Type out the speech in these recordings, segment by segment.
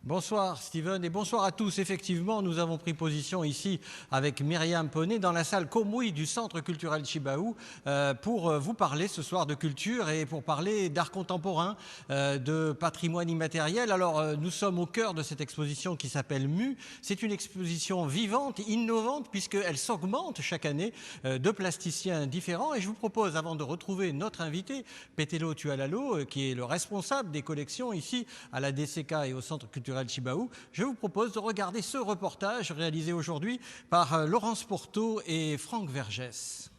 Bonsoir Steven et bonsoir à tous. Effectivement, nous avons pris position ici avec Myriam Poney dans la salle Komui du Centre culturel Chibaou pour vous parler ce soir de culture et pour parler d'art contemporain, de patrimoine immatériel. Alors nous sommes au cœur de cette exposition qui s'appelle MU. C'est une exposition vivante, innovante puisqu'elle s'augmente chaque année de plasticiens différents. Et je vous propose, avant de retrouver notre invité, Petelo Tualalo, qui est le responsable des collections ici à la DCK et au Centre culturel Chibaou, je vous propose de regarder ce reportage réalisé aujourd'hui par Laurence Porto et Franck Vergès.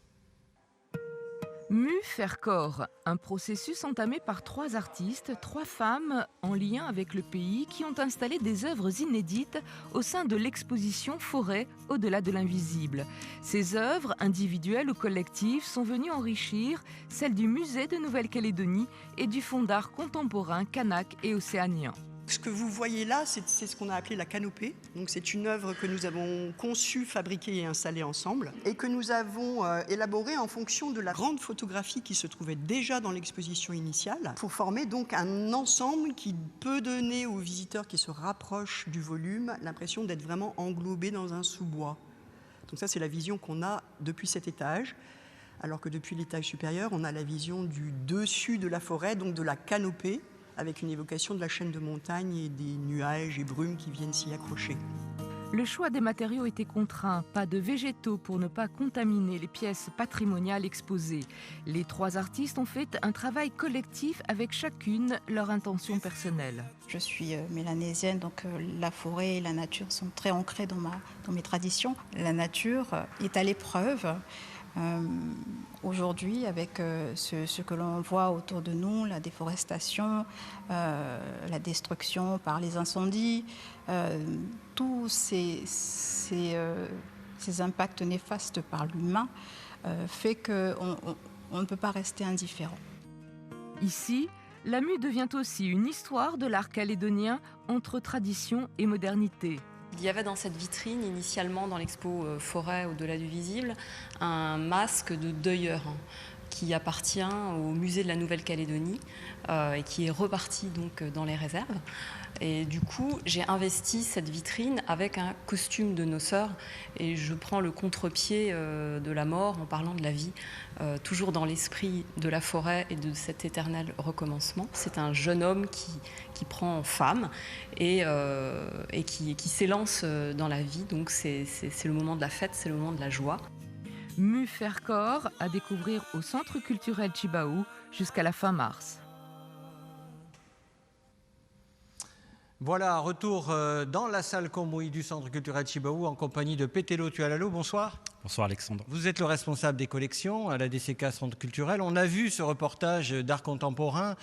MU faire corps, un processus entamé par 3 artistes, 3 femmes en lien avec le pays qui ont installé des œuvres inédites au sein de l'exposition Forêt au-delà de l'invisible. Ces œuvres, individuelles ou collectives, sont venues enrichir celles du musée de Nouvelle-Calédonie et du fonds d'art contemporain kanak et océanien. Ce que vous voyez là, c'est ce qu'on a appelé la canopée. Donc c'est une œuvre que nous avons conçue, fabriquée et installée ensemble et que nous avons élaborée en fonction de la grande photographie qui se trouvait déjà dans l'exposition initiale pour former donc un ensemble qui peut donner aux visiteurs qui se rapprochent du volume l'impression d'être vraiment englobés dans un sous-bois. Donc ça, c'est la vision qu'on a depuis cet étage. Alors que depuis l'étage supérieur, on a la vision du dessus de la forêt, donc de la canopée, avec une évocation de la chaîne de montagne et des nuages et brumes qui viennent s'y accrocher. Le choix des matériaux était contraint, pas de végétaux pour ne pas contaminer les pièces patrimoniales exposées. Les 3 artistes ont fait un travail collectif avec chacune leur intention personnelle. Je suis mélanésienne, donc la forêt et la nature sont très ancrées dans mes traditions. La nature est à l'épreuve. Aujourd'hui, avec ce que l'on voit autour de nous, la déforestation, la destruction par les incendies, tous ces impacts néfastes par l'humain fait qu'on ne peut pas rester indifférent. Ici, la MU devient aussi une histoire de l'art calédonien entre tradition et modernité. Il y avait dans cette vitrine, initialement dans l'expo Forêt au-delà du visible, un masque de deuilleur qui appartient au musée de la Nouvelle-Calédonie et qui est reparti donc dans les réserves. Et du coup, j'ai investi cette vitrine avec un costume de noceur et je prends le contre-pied de la mort en parlant de la vie, toujours dans l'esprit de la forêt et de cet éternel recommencement. C'est un jeune homme qui prend femme et qui s'élance dans la vie. Donc c'est le moment de la fête, c'est le moment de la joie. MU faire corps à découvrir au Centre culturel Chibaou jusqu'à la fin mars. Voilà, retour dans la salle Komui du Centre culturel Chibaou en compagnie de Petelo Tualalo. Bonsoir. Bonsoir Alexandre. Vous êtes le responsable des collections à la DCK Centre culturel. On a vu ce reportage d'art contemporain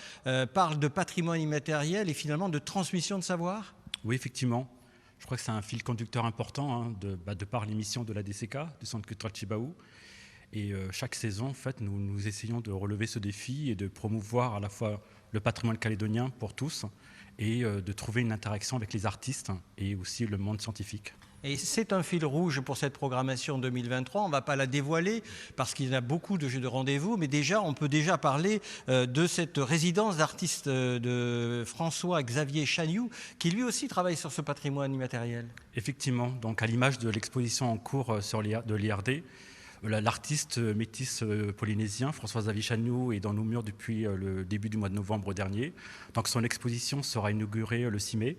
parle de patrimoine immatériel et finalement de transmission de savoir. Oui, effectivement. Je crois que c'est un fil conducteur important de par l'émission de la DCK, du Centre culturel Chibaou. Et chaque saison, en fait, nous essayons de relever ce défi et de promouvoir à la fois le patrimoine calédonien pour tous et de trouver une interaction avec les artistes et aussi le monde scientifique. Et c'est un fil rouge pour cette programmation 2023. On ne va pas la dévoiler parce qu'il y a beaucoup de jeux de rendez-vous, mais déjà, on peut déjà parler de cette résidence d'artistes de François-Xavier Chagnoux, qui lui aussi travaille sur ce patrimoine immatériel. Effectivement, donc à l'image de l'exposition en cours de l'IRD, l'artiste métis polynésien François-Xavier Chagnoux est dans nos murs depuis le début du mois de novembre dernier. Donc son exposition sera inaugurée le 6 mai.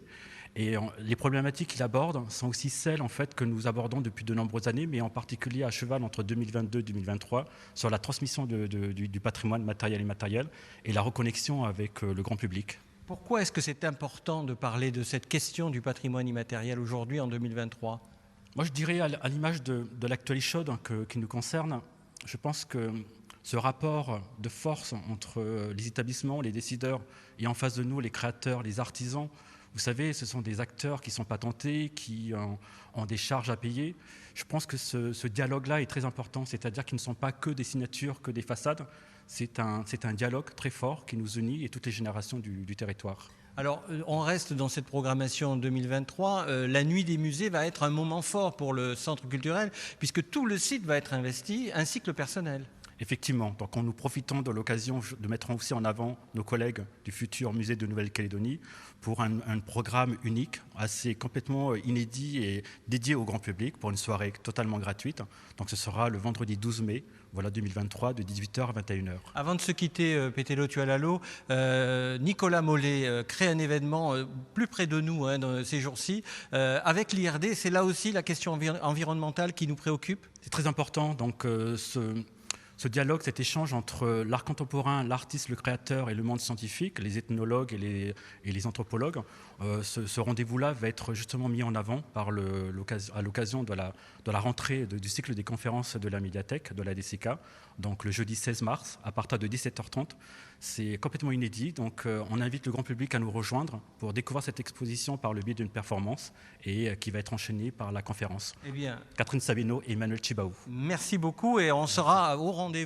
Et les problématiques qu'il aborde sont aussi celles en fait, que nous abordons depuis de nombreuses années, mais en particulier à cheval entre 2022 et 2023, sur la transmission du patrimoine matériel et immatériel et la reconnexion avec le grand public. Pourquoi est-ce que c'est important de parler de cette question du patrimoine immatériel aujourd'hui en 2023 ? Moi je dirais à l'image de l'actualité chaude qui nous concerne, je pense que ce rapport de force entre les établissements, les décideurs et en face de nous les créateurs, les artisans, vous savez, ce sont des acteurs qui sont patentés, qui ont des charges à payer. Je pense que ce dialogue-là est très important, c'est-à-dire qu'ils ne sont pas que des signatures, que des façades. C'est un dialogue très fort qui nous unit et toutes les générations du territoire. Alors, on reste dans cette programmation 2023. La nuit des musées va être un moment fort pour le centre culturel, puisque tout le site va être investi, ainsi que le personnel. Effectivement, donc nous profitons de l'occasion de mettre aussi en avant nos collègues du futur musée de Nouvelle-Calédonie pour un programme unique, assez complètement inédit et dédié au grand public pour une soirée totalement gratuite. Donc ce sera le vendredi 12 mai, voilà 2023, de 18h à 21h. Avant de se quitter, Pételo Tualalo, Nicolas Mollet crée un événement plus près de nous ces jours-ci. Avec l'IRD, c'est là aussi la question environnementale qui nous préoccupe? C'est très important, donc ce dialogue, cet échange entre l'art contemporain, l'artiste, le créateur et le monde scientifique, les ethnologues et les anthropologues, ce rendez-vous-là va être justement mis en avant à l'occasion de la rentrée du cycle des conférences de la médiathèque, de la DCK, donc le jeudi 16 mars, à partir de 17h30. C'est complètement inédit, donc on invite le grand public à nous rejoindre pour découvrir cette exposition par le biais d'une performance et qui va être enchaînée par la conférence. Eh bien, Catherine Sabino et Emmanuel Chibaou. merci beaucoup et on sera au rendez-vous.